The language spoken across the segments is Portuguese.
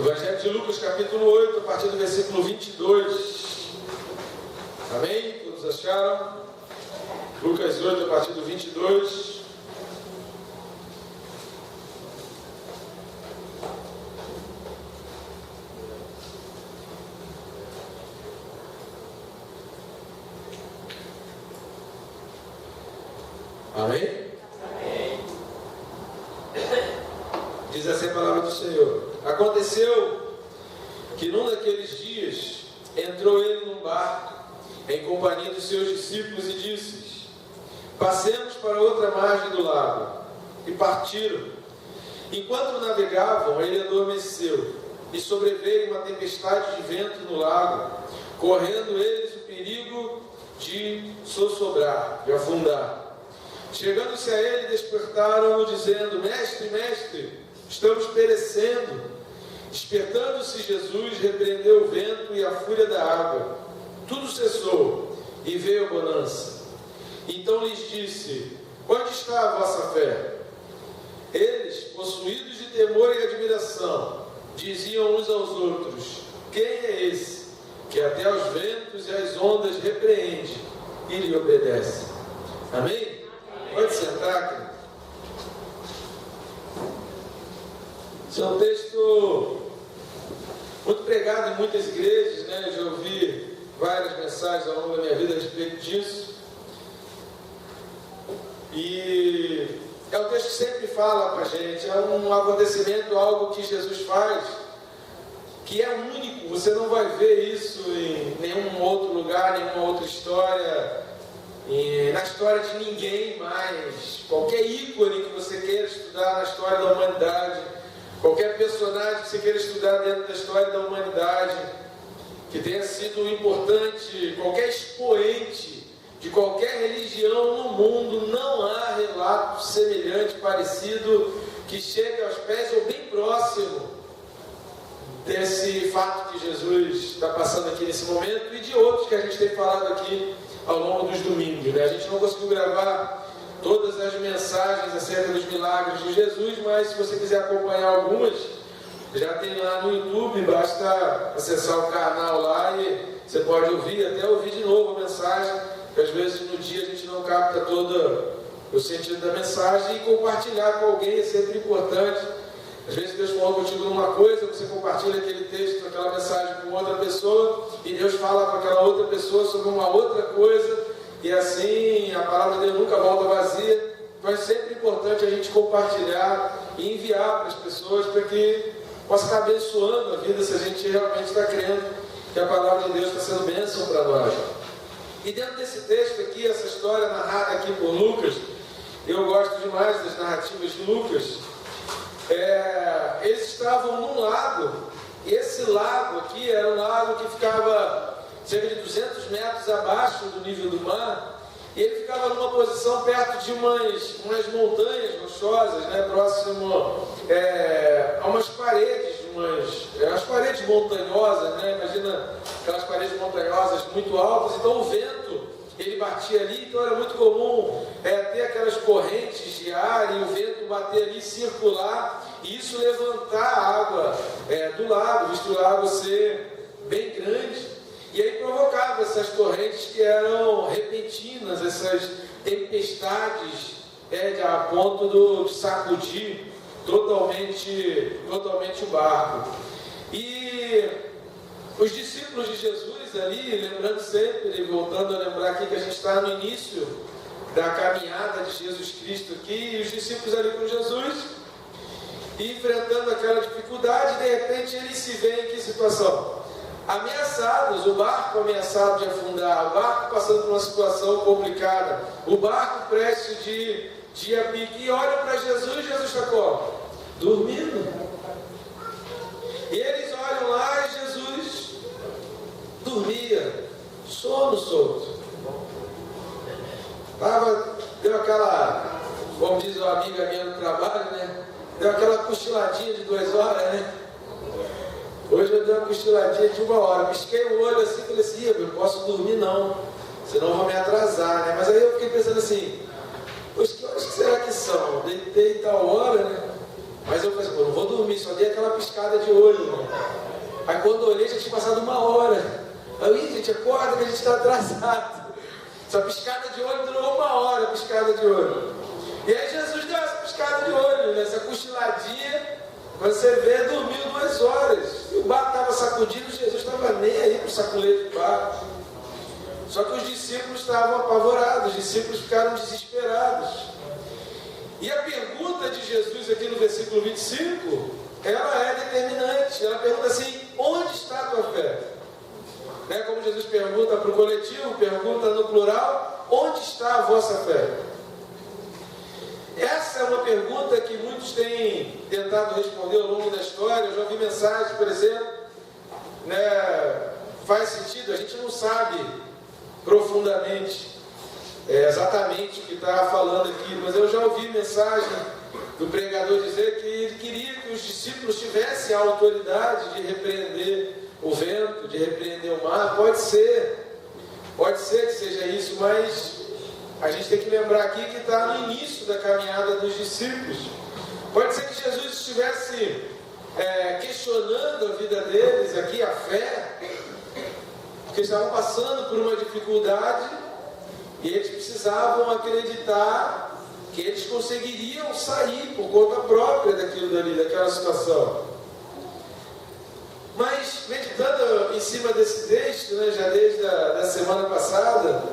Evangelho de Lucas, capítulo 8, a partir do versículo 22. Amém? Todos acharam? Lucas 8, a partir do 22. Amém? Amém. Diz assim a palavra do Senhor. Aconteceu que num daqueles dias entrou ele num barco em companhia dos seus discípulos e disse: passemos para outra margem do lago. E partiram. Enquanto navegavam, ele adormeceu, e sobreveio uma tempestade de vento no lago, correndo eles o perigo de sossobrar, de afundar. Chegando-se a ele, despertaram-no, dizendo: mestre, mestre, estamos perecendo. Despertando-se Jesus, repreendeu o vento e a fúria da água. Tudo cessou e veio a bonança. Então lhes disse: onde está a vossa fé? Eles, possuídos de temor e admiração, diziam uns aos outros: quem é esse que até aos ventos e às ondas repreende e lhe obedece? Amém? Pode sentar, querido. Esse é um texto muito pregado em muitas igrejas, né? Eu já ouvi várias mensagens ao longo da minha vida a respeito disso. E é um texto que sempre fala para a gente, é um acontecimento, algo que Jesus faz, que é único. Você não vai ver isso em nenhum outro lugar, nenhuma outra história, na história de ninguém mais. Qualquer ícone que você queira estudar na história da humanidade, qualquer personagem que você queira estudar dentro da história da humanidade, que tenha sido importante, qualquer expoente de qualquer religião no mundo, não há relato semelhante, parecido, que chegue aos pés ou bem próximo desse fato que Jesus está passando aqui nesse momento e de outros que a gente tem falado aqui ao longo dos domingos, né? A gente não conseguiu gravar todas as mensagens acerca dos milagres de Jesus, mas se você quiser acompanhar algumas, já tem lá no YouTube, basta acessar o canal lá e você pode ouvir, até ouvir de novo a mensagem, porque às vezes no dia a gente não capta todo o sentido da mensagem, e compartilhar com alguém é sempre importante. Às vezes Deus falou contigo numa coisa, você compartilha aquele texto, aquela mensagem com outra pessoa, e Deus fala com aquela outra pessoa sobre uma outra coisa, e assim a palavra de Deus nunca volta vazia. Então é sempre importante a gente compartilhar e enviar para as pessoas, para que possa estar abençoando a vida, se a gente realmente está crendo que a palavra de Deus está sendo bênção para nós. E dentro desse texto aqui, essa história narrada aqui por Lucas, eu gosto demais das narrativas de Lucas. Eles estavam num lago, e esse lago aqui era um lago que ficava cerca de 200 metros abaixo do nível do mar, e ele ficava numa posição perto de umas montanhas rochosas, né, próximo a umas paredes, as paredes montanhosas, né, imagina aquelas paredes montanhosas muito altas. Então o vento, ele batia ali, então era muito comum ter aquelas correntes de ar e o vento bater ali, circular, e isso levantar a água do lago, visto o lago ser bem grande, e aí provocava essas correntes que eram repentinas, essas tempestades a ponto de sacudir totalmente o barco. E os discípulos de Jesus ali, lembrando sempre, voltando a lembrar aqui que a gente está no início da caminhada de Jesus Cristo aqui, e os discípulos ali com Jesus, enfrentando aquela dificuldade, de repente eles se veem em que situação? Ameaçados, o barco ameaçado de afundar, o barco passando por uma situação complicada, o barco prestes de ir a pique, e olham para Jesus, e Jesus está como? Dormindo. E eles olham lá e Jesus dormia, sono solto. Deu aquela, como diz uma amiga minha no trabalho, né? Deu aquela cochiladinha de 2 horas, né? Hoje eu dei uma cochiladinha de 1 hora. Pisquei o olho assim e falei assim: eu não posso dormir não, senão eu vou me atrasar, né? Mas aí eu fiquei pensando assim: pois que horas que será que são? Deitei tal hora, né? Mas eu falei, não vou dormir, só dei aquela piscada de olho, né? Aí quando eu olhei, já tinha passado 1 hora. Aí eu, gente, acorda que a gente está atrasado. Essa piscada de olho durou 1 hora, a piscada de olho. E aí Jesus deu essa piscada de olho, né? Essa cochiladinha, quando você vê, dormiu 2 horas. E o barco estava sacudindo, Jesus estava nem aí para o saculeiro do barco. Só que os discípulos estavam apavorados, os discípulos ficaram desesperados. E a pergunta de Jesus aqui no versículo 25, ela é determinante. Ela pergunta assim, onde está a tua fé? Né? Como Jesus pergunta para o coletivo, pergunta no plural, onde está a vossa fé? Essa é uma pergunta que muitos têm tentado responder ao longo da história. Eu já ouvi mensagens, por exemplo, né? Faz sentido, a gente não sabe profundamente exatamente o que está falando aqui, mas eu já ouvi mensagem do pregador dizer que ele queria que os discípulos tivessem a autoridade de repreender o vento, de repreender o mar. Pode ser que seja isso, mas a gente tem que lembrar aqui que está no início da caminhada dos discípulos. Pode ser que Jesus estivesse questionando a vida deles aqui, a fé, porque estavam passando por uma dificuldade e eles precisavam acreditar que eles conseguiriam sair por conta própria daquilo dali, daquela situação. Mas, meditando em cima desse texto, né, já desde a semana passada,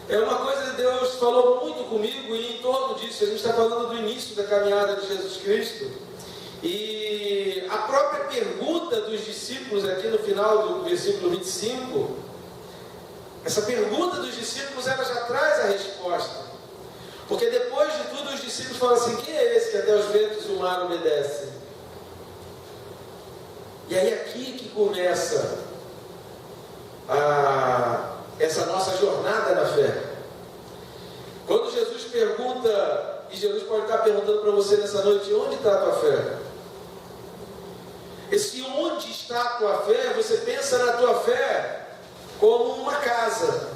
uma coisa que Deus falou muito comigo e em torno disso. A gente está falando do início da caminhada de Jesus Cristo. E a própria pergunta dos discípulos aqui no final do versículo 25, essa pergunta dos discípulos, ela já traz a resposta. Porque depois de tudo os discípulos falam assim, quem é esse que até os ventos e o mar obedecem? E aí aqui que começa essa nossa jornada na fé. Quando Jesus pergunta, e Jesus pode estar perguntando para você nessa noite, onde está a tua fé? Esse onde está a tua fé, você pensa na tua fé como uma casa.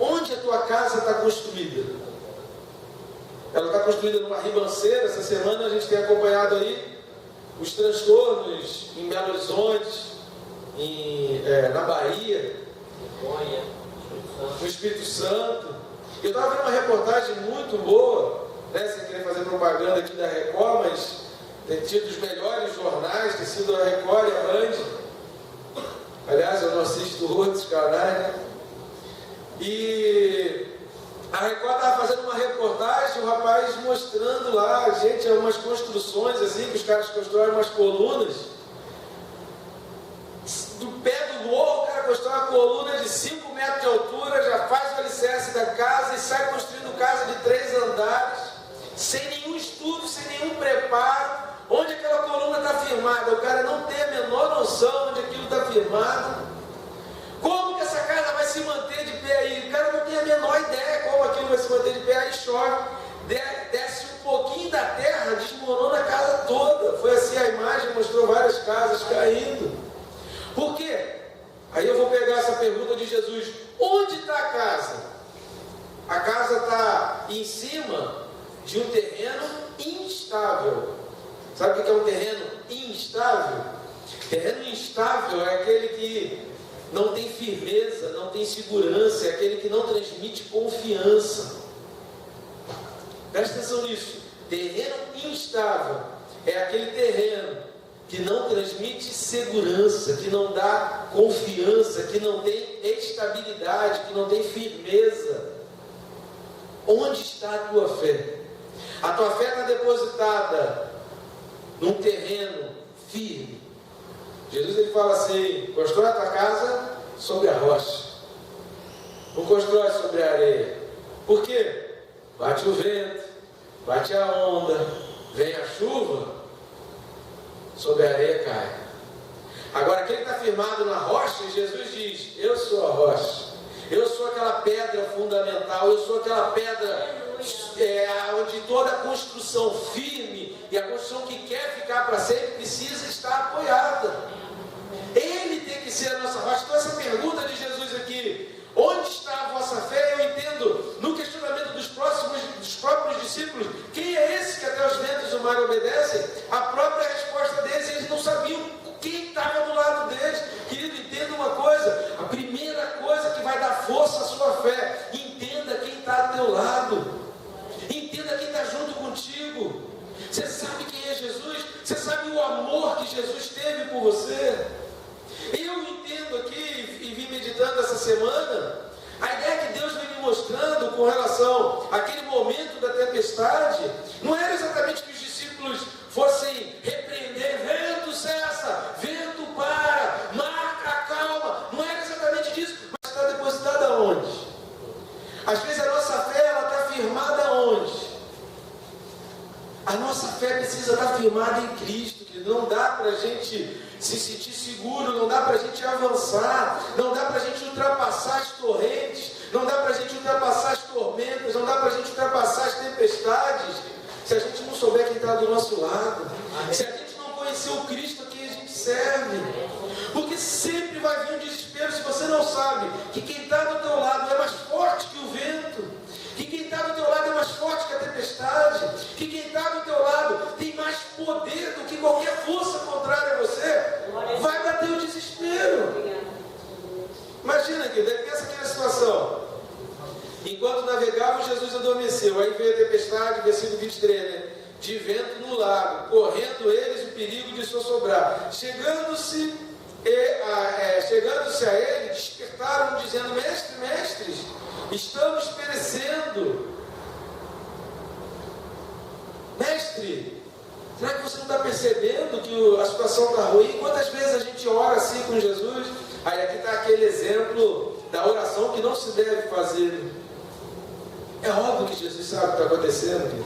Onde a tua casa está construída? Ela está construída numa ribanceira. Essa semana a gente tem acompanhado aí os transtornos em Belo Horizonte, na Bahia, no Espírito Santo. Eu estava vendo uma reportagem muito boa, né, sem querer fazer propaganda aqui da Record, mas tem tido os melhores jornais, tem sido a Record e a Band. Aliás, eu não assisto outros canais, né? E a Record estava fazendo uma reportagem, o rapaz mostrando lá, gente, umas construções assim, que os caras constroem umas colunas. Do pé do morro, o cara constrói uma coluna de 5 metros de altura, já faz o alicerce da casa e sai construindo casa de 3 andares, sem nenhum estudo, sem nenhum preparo. Onde aquela coluna está firmada? O cara não tem a menor noção onde aquilo está firmado. Como que essa casa vai se manter de pé aí? O cara não tem a menor ideia como aquilo vai se manter de pé. Aí chove, desce um pouquinho da terra, desmorona a casa toda. Foi assim a imagem, mostrou várias casas caindo. Por quê? Aí eu vou pegar essa pergunta de Jesus. Onde está a casa? A casa está em cima de um terreno instável. Sabe o que é um terreno instável? Terreno instável é aquele que não tem firmeza, não tem segurança, é aquele que não transmite confiança. Presta atenção nisso. Terreno instável é aquele terreno que não transmite segurança, que não dá confiança, que não tem estabilidade, que não tem firmeza. Onde está a tua fé? A tua fé está depositada num terreno firme. Jesus ele fala assim, constrói a tua casa sobre a rocha, não constrói sobre a areia. Por quê? Bate o vento, bate a onda, vem a chuva, sobre a areia cai. Agora aquele que está firmado na rocha, Jesus diz, eu sou a rocha, eu sou aquela pedra fundamental, eu sou aquela pedra onde toda a construção firme e a construção que quer ficar para sempre precisa estar apoiada. Ele tem que ser a nossa rocha. Então essa pergunta de Jesus aqui, onde está a vossa fé? Eu entendo no questionamento dos próprios discípulos, quem é esse que até os ventos e o acostumam e obedecem, a própria resposta deles, eles não sabiam quem estava do lado deles. Querido, entenda uma coisa, a primeira coisa que vai dar força à sua fé, entenda quem está do teu lado, entenda quem está junto contigo. Você sabe quem é Jesus? Você sabe o amor que Jesus teve por você? Eu entendo aqui, e vim meditando essa semana, a ideia que Deus vem me mostrando com relação àquele momento da tempestade, não era exatamente que os discípulos fossem repreender, vento cessa, vento para, mar acalma, não era exatamente disso, mas está depositada onde? Às vezes a nossa fé está firmada onde? A nossa fé precisa estar firmada em Cristo, que não dá para a gente se sentir seguro, não dá para a gente avançar, não dá para a gente ultrapassar as torrentes, não dá para a gente ultrapassar as tormentas, não dá para a gente ultrapassar as tempestades, se a gente não souber quem está do nosso lado, se a gente não conhecer o Cristo a quem a gente serve, porque sempre vai vir um desespero se você não sabe que quem está do teu lado é mais forte que o vento, que quem está do teu lado é mais forte que a tempestade, que quem está do teu lado tem mais poder do que qualquer força contrária a você, vai bater o desespero. Imagina, querido, pensa aqui na situação. Enquanto navegavam, Jesus adormeceu. Aí veio a tempestade, versículo 23, né? De vento no lago, correndo eles o perigo de se assombrar. Chegando-se a ele, despertaram, dizendo: mestres, estamos perecendo. Mestre, será que você não está percebendo que a situação está ruim? Quantas vezes a gente ora assim com Jesus? Aí aqui está aquele exemplo da oração que não se deve fazer. É óbvio que Jesus sabe o que está acontecendo, querido.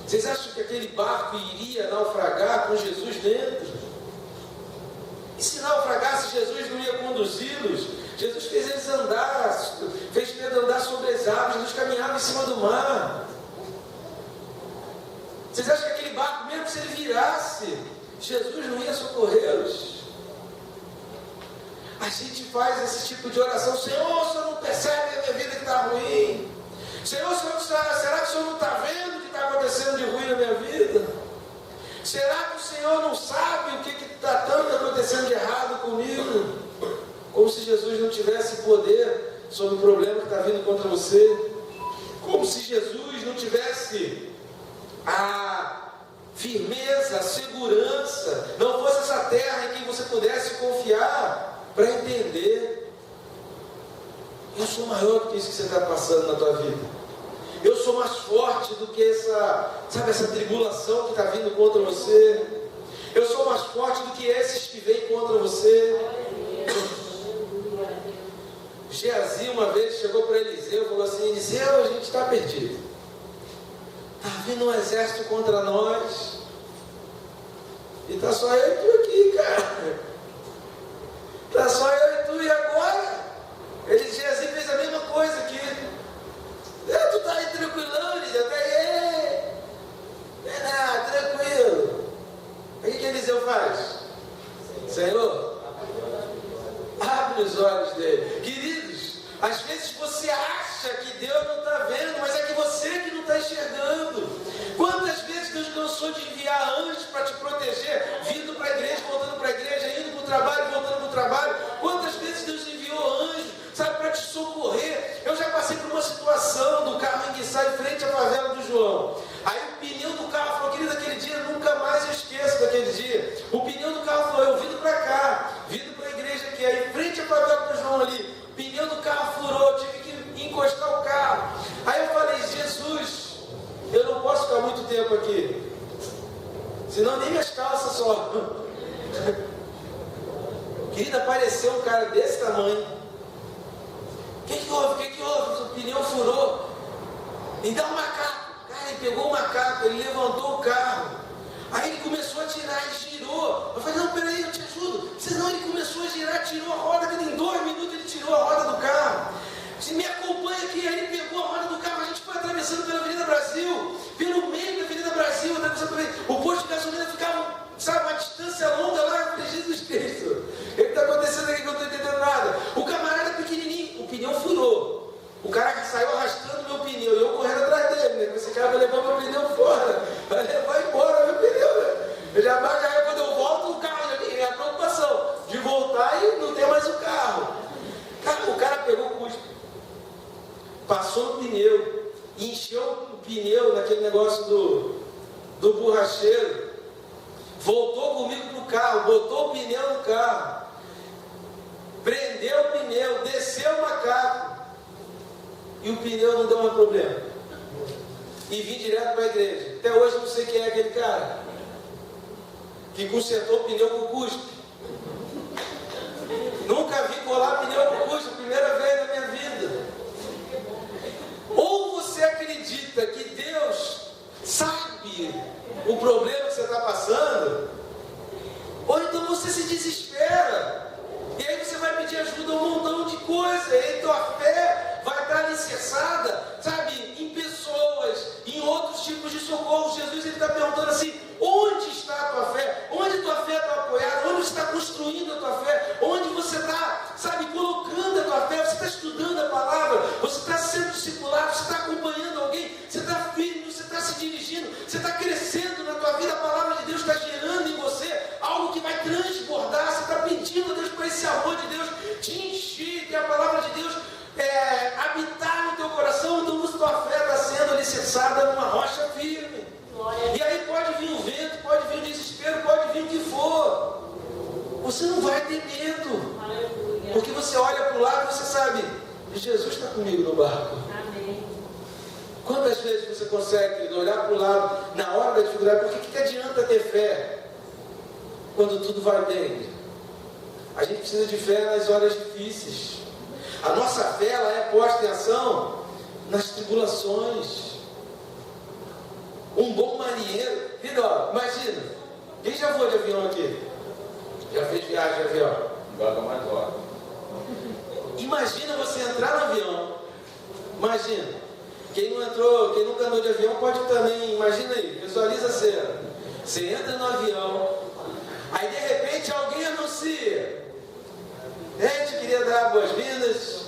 Vocês acham que aquele barco iria naufragar com Jesus dentro? E se naufragasse, Jesus não ia conduzi-los? Jesus fez eles andar, fez Pedro andar sobre as águas, Jesus caminhava em cima do mar. Vocês acham que aquele barco, mesmo se ele virasse, Jesus não ia socorrê-los? A gente faz esse tipo de oração: Senhor, o Senhor não percebe a minha vida que está ruim? Senhor, será que o Senhor não está vendo o que está acontecendo de ruim na minha vida? Será que o Senhor não sabe o que está tanto acontecendo de errado comigo? Como se Jesus não tivesse poder sobre o problema que está vindo contra você. Como se Jesus não tivesse a firmeza, a segurança, não fosse essa terra em que você pudesse confiar para entender: eu sou maior do que isso que você está passando na tua vida. Eu sou mais forte do que essa tribulação que está vindo contra você. Eu sou mais forte do que esses que vêm contra você. Geazi uma vez chegou para Eliseu e falou assim: Eliseu, a gente está perdido. Está vindo um exército contra nós. E está só eu e tu aqui, cara. Está só eu e tu, e agora? Geazi fez a mesma coisa aqui. Tu está aí tranquilão, Eliseu? Está aí? Tranquilo. O que Eliseu faz? Senhor, abre os olhos dele. Queridos, às vezes você acha que Deus não está vendo, mas é que você que não está enxergando. Quantas vezes Deus cansou de enviar anjos para te proteger, vindo para a igreja, voltando para a igreja, indo para o trabalho, voltando para o trabalho? Quantas vezes Deus enviou anjos, sabe, para te socorrer? Eu já passei por uma situação do carro enguiçar em frente à favela do João. Aí o pneu do carro falou: querido, aquele dia nunca mais eu esqueço daquele dia. O pneu do carro falou: eu vindo para cá, vindo para a igreja aqui, aí em frente à favela do João ali, o pneu do carro furou, tive que encostar o carro. Aí eu falei: Jesus, eu não posso ficar muito tempo aqui, senão nem minhas calças sobram. Querida, apareceu um cara desse tamanho. O que houve? O pneu furou. Me dá um macaco. Cara, ele pegou o macaco, ele levantou o carro. Aí ele começou a tirar e girou. Eu falei: não, peraí, eu te ajudo. Senão ele começou a girar, tirou a roda, que em 2 minutos ele tirou a roda do carro. Se me acompanha aqui, aí ele pegou a roda do carro, a gente foi atravessando pela Avenida Brasil, pelo meio da Avenida Brasil, o posto de gasolina ficava, sabe, uma distância longa lá. Eu falei: Jesus Cristo, o que está acontecendo aqui que eu não estou entendendo nada? O camarada pequenininho, o pneu furou. O cara saiu arrastando meu pneu e eu correndo atrás dele, né? Esse cara vai levar meu pneu fora, vai levar passou no pneu, encheu o pneu naquele negócio do borracheiro, voltou comigo para o carro, botou o pneu no carro, prendeu o pneu, desceu o macaco, e o pneu não deu mais problema. E vim direto para a igreja. Até hoje não sei quem é aquele cara que consertou o pneu com cuspe. Nunca vi colar pneu com cuspe, primeira vez na minha vida. Ou você acredita que Deus sabe o problema que você está passando, ou então você se desespera. E aí você vai pedir ajuda a um montão de coisa. E aí tua fé vai estar alicerçada, sabe, em pessoas, em outros tipos de socorro. Jesus está perguntando assim: onde está a tua fé? Onde tua fé está apoiada? Onde você está construindo a tua fé? Onde você está, sabe, colocando a tua fé? Você está estudando a palavra? Você está sendo discipulado? Você está acompanhando alguém? Você está firme? Você está se dirigindo? Você está crescendo na tua vida? A palavra de Deus está gerando em você algo que vai transbordar. Você está pedindo a Deus para esse amor de Deus te encher, que a palavra de Deus habitar no teu coração. Então a tua fé está sendo alicerçada numa rocha firme. E aí pode vir o vento, pode vir o desespero, pode vir o que for, você não vai ter medo, porque você olha para o lado e você sabe, Jesus está comigo no barco. Quantas vezes você consegue olhar para o lado na hora da dificuldade? Por que adianta ter fé quando tudo vai bem? A gente precisa de fé nas horas difíceis. A nossa fé, ela é posta em ação nas tribulações. Um bom marinheiro, imagina, quem já voou de avião aqui? Já fez viagem de avião? Joga mais hora. Imagina você entrar no avião. Imagina, quem não entrou, quem nunca andou de avião pode também, imagina aí, visualiza a cena. Você entra no avião, aí de repente alguém anuncia: gente, queria dar boas-vindas